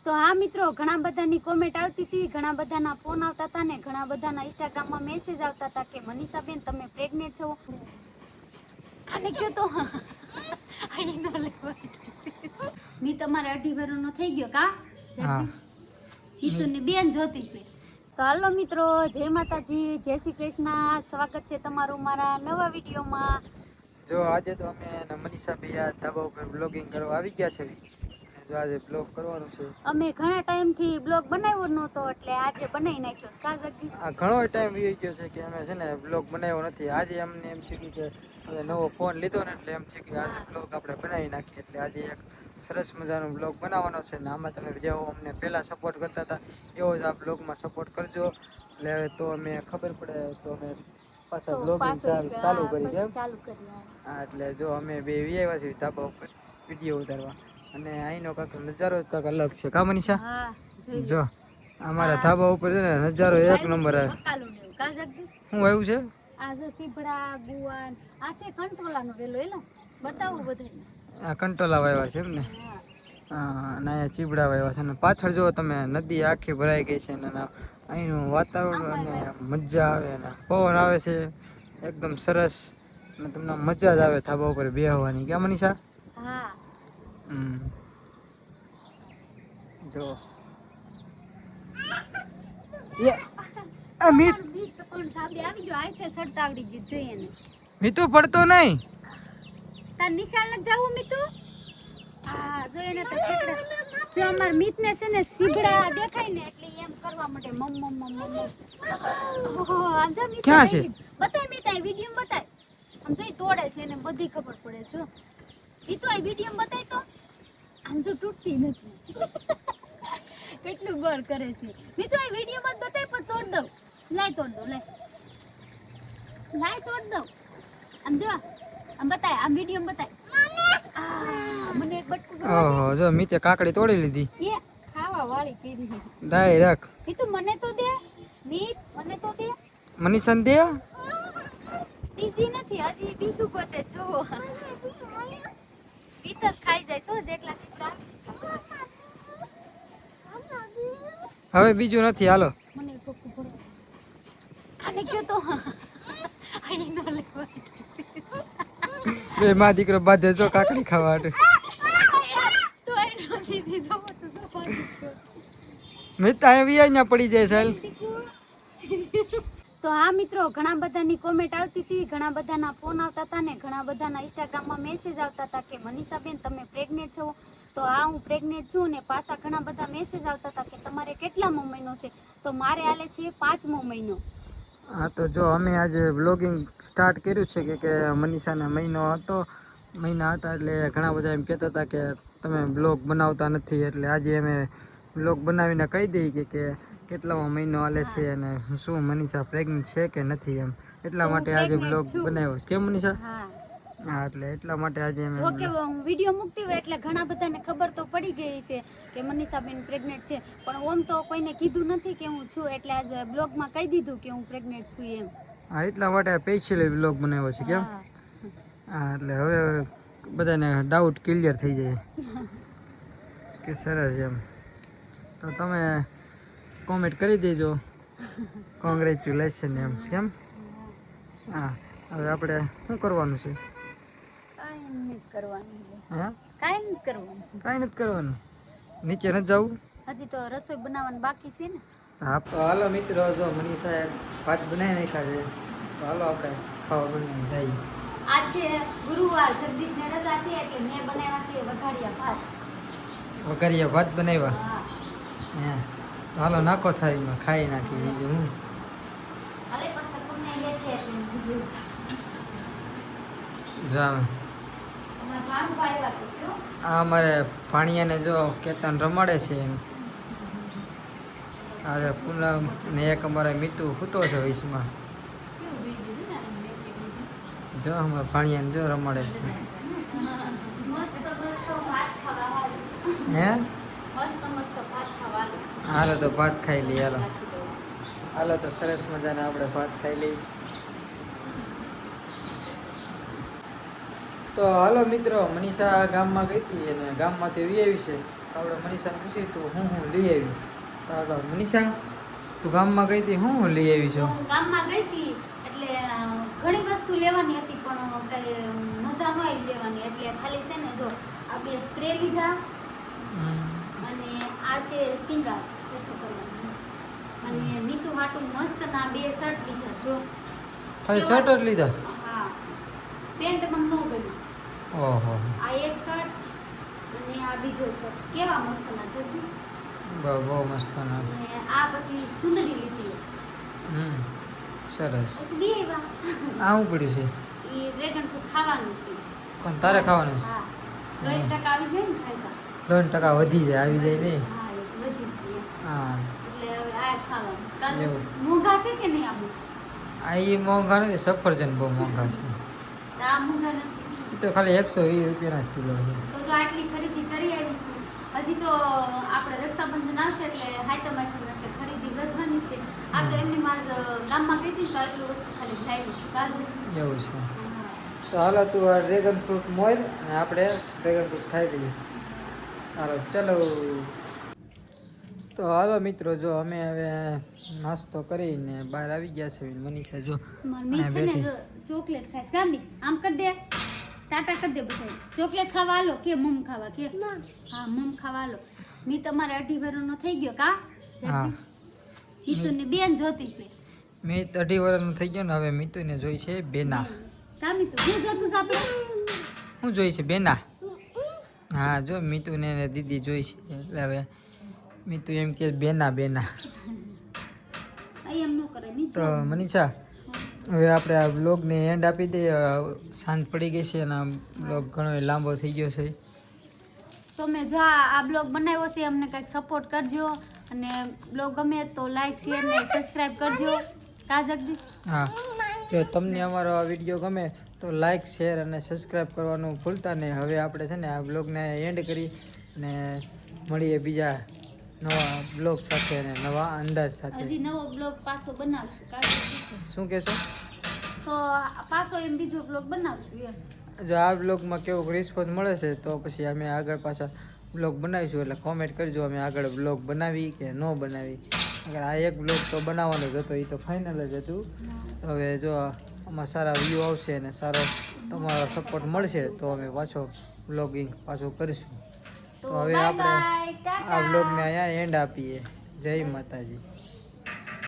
તો હા મિત્રો, ઘણા બધાની કોમેન્ટ આવતી હતી, ઘણા બધાના ફોન આવતા હતા ને ઘણા બધાના ઇન્સ્ટાગ્રામમાં મેસેજ આવતા હતા કે મનીષાબેન તમે પ્રેગ્નેન્ટ છો. આને કયો તો મી તમારે 2.5 વર્ષનો થઈ ગયો કા હિતુની બેન જોતી છે. તો હાલો મિત્રો, જય માતાજી, જય શ્રી કૃષ્ણ, સ્વાગત છે તમારું મારા નવા વિડીયોમાં. જો આજે તો અમે મનીષા ભૈયા ધાબા ઉપર બ્લોગિંગ કરવા આવી ગયા છે. જો આજે બ્લોગ કરવાનું છે. અમે ઘણા ટાઈમથી બ્લોગ બનાવ્યો નહોતો એટલે આજે બનાવી નાખ્યો. કા જગદીશ? આ ઘણો ટાઈમ વી ગયો છે કે અમે છે ને બ્લોગ બનાવ્યો નથી. આજે અમને એમ છે કે હવે નવો ફોન લીધો ને એટલે એમ છે કે આજે બ્લોગ આપણે બનાવી નાખીએ. એટલે આજે એક સરસ મજાનો બ્લોગ બનાવવાનો છે ને આમાં તમે જેવો અમને પહેલા સપોર્ટ કરતા હતા એવો જ આ બ્લોગમાં સપોર્ટ કરજો. એટલે હવે તો અમે ખબર પડે તો અમે પાછા બ્લોગિંગ ચાલુ કરી છે. હા, એટલે જો અમે બે આવ્યા છીએ ધાબા ઉપર વિડીયો ઉતારવા અને અહીંનો કાંક નજારો કાંક અલગ છે. કા મનીષા? જો અમારા ધાબા ઉપર છે ને નજારો એક નંબર આવે. શું આવ્યું છે? આ જો સીભડા ગુવાન આ છે કંટોલાનો વેલો એલો બતાવું બધાને. આ કંટોલા વાવ્યા છે એમ ને? હા, અને અહીંયા ચીબડા વાવ્યા છે. અને પાછળ જો તમે નદી આખી ભરાઈ ગઈ છે અને અહીંનું વાતાવરણ અને મજા આવે ને પવન આવે છે એકદમ સરસ અને તમને મજા જ આવે ધાબા ઉપર બેહવાની. ક્યાં મનીષા? હા. જો અમિત કોણ ધાબે આવી ગયો આઈ છે સડતા આવડી ગયું જોઈએ ને. મિતુ પડતો નહીં. તાર નિશાળ ન જાવું મિતુ? હા જોઈએ ને તો ઠીકડા જો અમાર મિત ને છે ને સીબડા દેખાય ને એટલે એમ કરવા માટે મમ મમ મમ મમ. ઓહો આજા મિત ક્યાં છે? બતાય મિત આ વિડિયો બતાય. આમ જોઈ તોડે છે ને બધી ખબર પડે જો. ઈ તો આ વિડિયો બતાય તો આમ જો તૂટતી નથી. કેટલું ગોળ કરે છે. મિત આ વિડિયો માં બતાય પણ તોડ દઉં. લાય તોડ દઉં લે. લાય તોડ દઉં. આમ જો આમ બતાય આમ વિડિયો બતાય. મને એક બટકું. ઓહો જો મીચે કાકડી તોડી લીધી. એ ખાવા વાળી કીધી. ડાયરેક્ટ. ઈ તો મને તો દે. મીત મને તો દે. મનીષાને દે. બીજી નથી હજી બીજું પોતે જો. પીતસ ખાઈ જાય છો જેટલા સીકરા. હવે બીજું નથી હાલો. મને કોકું પડે. આને કયો તો આઈ નો લેવા. બે માં દીકરો બાધે જો કાકડી ખાવા માટે. તો આઈ નો દીધી જો તો સપાટી. મિત આવી અહીંયા પડી જાય સાલ. તો હા મિત્રો, ઘણા બધાની કોમેન્ટ આવતી હતી, ઘણા બધાના ફોન આવતા હતા ને ઘણા બધાના ઇન્સ્ટાગ્રામમાં મેસેજ આવતા હતા કે મનીષાબેન તમે પ્રેગ્નેન્ટ છો. તો હા હું પ્રેગ્નેન્ટ છું ને પાછા ઘણા બધા મેસેજ આવતા હતા કે તમારે કેટલામો મહિનો છે. તો મારે હાલે છે 5મો મહિનો. હા તો જો અમે આજે બ્લોગિંગ સ્ટાર્ટ કર્યું છે કે મનીષાને મહિના હતા એટલે ઘણા બધા એમ કહેતા હતા કે તમે બ્લોગ બનાવતા નથી. એટલે આજે અમે બ્લોગ બનાવીને કહી દઈએ કે કેટલામો મહિનો હાલે છે અને શું મનીષા પ્રેગ્નેન્ટ છે કે નથી એમ. એટલા માટે આજે બ્લોગ બનાવ્યો છે. કેમ મનીષા? હા એટલે એટલા માટે આજે અમે જો કે હું વિડિયો મૂકતી હોય એટલે ઘણા બધાને ખબર તો પડી ગઈ છે કે મનીષાબેન પ્રેગ્નેન્ટ છે, પણ ઓમ તો કોઈને કીધું નથી કે હું છું. એટલે આજે બ્લોગમાં કહી દીધું કે હું પ્રેગ્નેન્ટ છું એમ. હા એટલા માટે સ્પેશિયલ બ્લોગ બનાવ્યો છે. કેમ? હા એટલે હવે બધાને ડાઉટ ક્લિયર થઈ જાય કે સરસ એમ. તો તમે કોમેન્ટ કરી દેજો કોંગ્રેચ્યુલેશન એમ. કેમ? હા હવે આપણે શું કરવાનું છે? કાંઈ નથી કરવાનું. હા કાંઈ નથી કરવાનું. કાંઈ નથી કરવાનું. નીચે નથી જવું? હજી તો રસોઈ બનાવવાનું બાકી છે ને. હા તો હાલો મિત્રો, જો મનીષાએ ભાત બનાવી નાખ્યા છે તો હાલો આપણે ખાવા બનાવી જઈએ. આજે ગુરુવાર જગદીશને રજા છે એટલે મેં બનાવ્યા છે વઘારિયા ભાત. વઘારિયા ભાત બનાવ્યા? હા. હા તો હાલો નાખો થાળીમાં ખાઈ નાખી બીજું હું. અરે પાછા તમને લેતે એટલે જાવ અમાર ભાણુભાઈ આવ્યા છે જો. આ અમારે ભાણિયાને જો કેતન રમાડે છે એમ. આજે પૂનમ ને એક અમારે મીતુ સૂતો છે વીસમાં. કેવું બીજું છે ને જો અમારે ભાણિયાને જો રમાડે છે. મસ્ત મસ્ત ભાત ખાવાનું. હે મસ્ત મસ્ત ભાત ખાવાનું. હાલો તો ભાત ખાઈ લઈએ. હાલો હાલો તો સરસ મજાના આપણે ભાત ખાઈ લઈએ. તો હાલો મિત્રો, મનીષા ગામમાં ગઈ હતી અને ગામમાંથી આવી છે તો આપણે મનીષાને પૂછીએ તું હું લઈ આવી. તો આપણે મનીષા તું ગામમાં ગઈ હતી હું લઈ આવી છો? હું ગામમાં ગઈ હતી એટલે ઘણી વસ્તુ લેવાની હતી પણ કઈ મજા ન આવી લેવાની એટલે ખાલી છે ને જો આ 2 સ્પ્રે લીધા અને આ છે સિંગાર ઓછો કરવાનો અને મીતુ હાટું મસ્ત ના 2 શર્ટ લીધા જો ખાલી શર્ટ જ લીધા? હા પેન્ટ મને ન ગમ્યું. ઓહો આ એક શર્ટ અને આ બીજો શર્ટ કેવા મસ્ત ના જો બહુ મસ્ત ના. અને આ પછી સુંદરી લીધી સરસ. પછી બે એવા આ શું પડ્યું છે? એ ડ્રેગન ફ્રૂટ ખાવાનું છે. પણ તારે ખાવાનું છે? હા 10% આવી જાય ને ખાયતા 10% વધી જાય આવી જાય નહીં? હા એ વધી જાય હા એટલે હવે આ ખાવાનું કાલે એવું. મોંઘા છે કે નહીં આબુ આ એ મોંઘા નથી, સફરજન બહુ મોંઘા છે. તો આ મોંઘા નથી એ તો ખાલી 120 રૂપિયાના જ કિલો છે. તો જો આટલી ખરીદી કરી આવીશું. હજી તો આપણે રક્ષાબંધન આવશે એટલે હાઈતમ આઠમ એટલે ખરીદી વધવાની છે. આ તો એમની માં જ ગામમાં ગઈ હતી તો આટલું વસ્તુ ખાલી લાવી છું કાલ બધી. એવું છે. તો હાલો તું આ ડ્રેગન ફ્રૂટ મોર અને આપણે ડ્રેગન ફ્રૂટ ખાઈ લઈએ. હાલો ચલો. તો હાલો મિત્રો જો અમે હવે નાસ્તો કરીને બહાર આવી ગયા છે. મનીષા જો મી છે ને જો ચોકલેટ ખાઈશ ગામી આમ કર દે ટાટા કર દે બધા ચોકલેટ ખાવા આલો કે મમ ખાવા કે હા મમ ખાવા આલો મી તમારે 2.5 વર્ષનો થઈ ગયો કા હા મીતુને બેન જોતી છે મેં 2.5 વર્ષનો થઈ ગયો ને હવે મીતુને જોઈ છે બેના. કા મીતુ હું જોતું છે આપણે હું જોઈ છે બેના? હા જો મીતુને એને દીદી જોઈ છે એટલે હવે મીતુ એમ કે બેના બેના. અહીં એમ ન કરે મીતુ તો મનીષા હવે આપણે આ બ્લોગને એન્ડ આપી દઈએ. સાંજ પડી ગઈ છે અને આ બ્લોગ ઘણો લાંબો થઈ ગયો છે. તમે જો આ બ્લોગ બનાવ્યો છે અમને કંઈક સપોર્ટ કરજો અને બ્લોગ ગમે તો લાઈક શેર ને સબસ્ક્રાઇબ કરજો કા જગદીશ. હા જો તમને અમારો આ વિડીયો ગમે તો લાઈક શેર અને સબસ્ક્રાઈબ કરવાનું ભૂલતા નહીં. હવે આપણે છે ને આ બ્લોગને એન્ડ કરી અને મળીએ બીજા નવા બ્લોગ સાથે અને નવા અંદાજ સાથે. હજી નવો બ્લોગ પાછો બનાવશું કા જગદીશ? શું કહેશો? તો પાછો એમ બીજો બ્લોગ બનાવશું એમ. જો આ બ્લોગમાં કેવો રિસ્પોન્સ મળે છે તો પછી અમે આગળ પાછા બ્લોગ બનાવીશું. એટલે કોમેન્ટ કરજો અમે આગળ બ્લોગ બનાવી કે ન બનાવી. અગર આ એક બ્લોગ તો બનાવવાનો જ હતો એ તો ફાઇનલ જ હતું. હવે જો આમાં સારા વ્યૂ આવશે અને સારો તમારો સપોર્ટ મળશે તો અમે પાછો બ્લોગિંગ પાછું કરીશું. તો હવે બાય આપણે બાય આ ટાટા. બ્લોગને અહીંયા એન્ડ આપીએ. જય માતાજી.